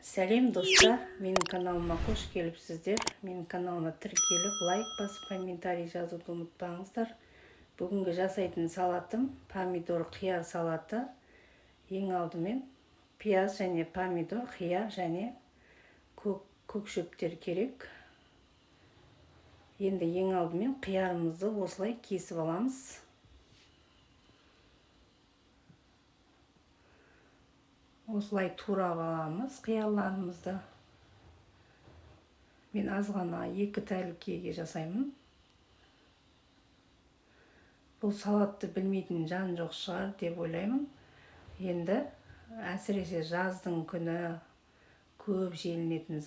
Сәлем достар, менің каналыма қош келіпсіздер. Менің каналыма тіркеліп, лайк басып, комментарий жазуды ұмытпаңыздар. Бүгінгі жасайтын салатым помидор қияр салаты. Ең алдымен пияз және помидор, қияр және көк шөптер керек. Енді ең алдымен қиярымызды осылай кесіп аламыз. Осылай турап аламыз қиярларымызды. Мен аз ғана 2 тәлікеге жасаймын. Бұл салатты білмейтін жан жоқ шығар деп ойлаймын. Енді әсіресе жаздың күні көп желінетін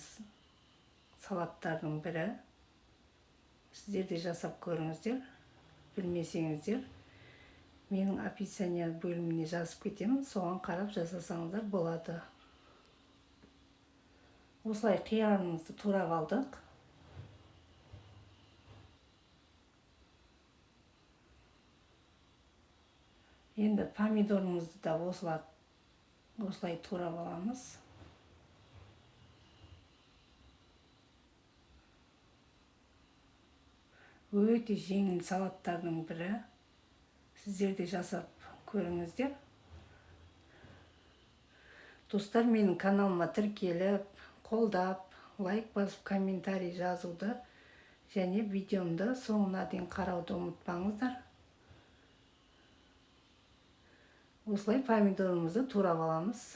салаттардың бірі. Сіздер де жасап көріңіздер. Білмесеңіздер, менің описание бөліміне жазып кетемін, соған қарап жасасаңыздар болады. Осылай қиярымызды турап алдық. Енді помидорымызды да осылай турап аламыз. Өте жеңіл салаттардың бірі. Сіздер де жасап көріңіздер. Достар, менің каналыма тіркеліп, қолдап, лайк басып, комментарий жазуды және видеомды соңына дейін қарауды ұмытпаңыздар. Осылай помидорымызды турап аламыз.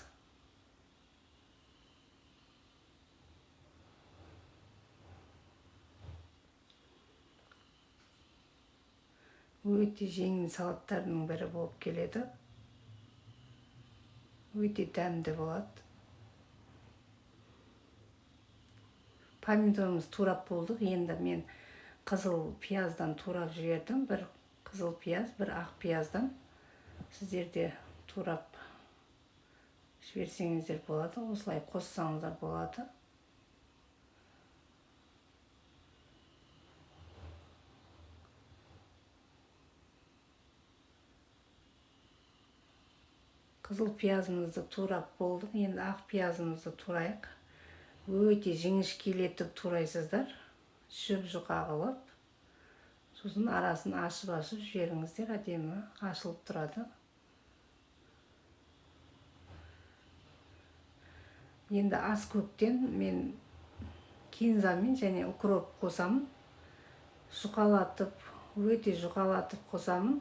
Өте жеңіл салаттардың бірі болып келеді. Өте дәмді болады. Помидорымыз турап болдық. Енді мен қызыл пияздан турап жібердім. Бір қызыл пияз, бір ақ пияздан. Сіздер де турап жіберсеңіздер болады. Осылай қоссаңыздар болады. Қызыл пиязымызды турап болдық. Енді ақ пиязымызды турайық. Өте жіңішкелетіп турайсыздар. Жұп-жұқа қылып. Сосын арасын ашып жіберіңіздер. Әдемі ашылып тұрады. Енді ас көктен мен кинзамен және укроп қосамын. Өте жұқалатып қосамын.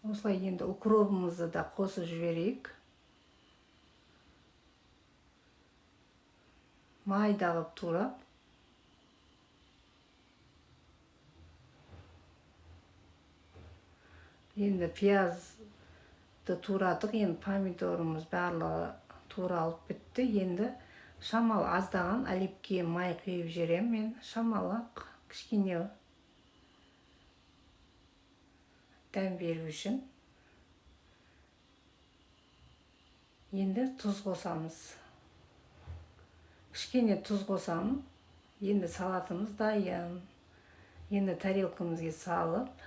Осылай енді укробымызды да қосып жіберейік. Майда қылып турап. Енді пиязды турадық. Енді помидорымыз барлығы туралып бітті. Енді шамалы аздаған оливке май құйып жіберемін. Мен шамалы кішкене дәм беру үшін. Енді тұз қосамыз. Кішкене тұз қосамын. Енді салатымыз дайын. Енді тарелкамызға салып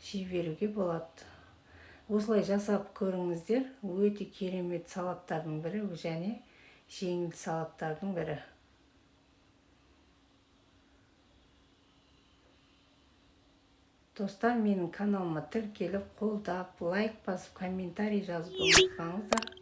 жей беруге болады. Осылай жасап көріңіздер. Өте керемет салаттардың бірі және жеңіл салаттардың бірі. Достар, менің каналыма тіркеліп, қолдап, лайк басып, комментарий жазуды ұмытпаңыздар.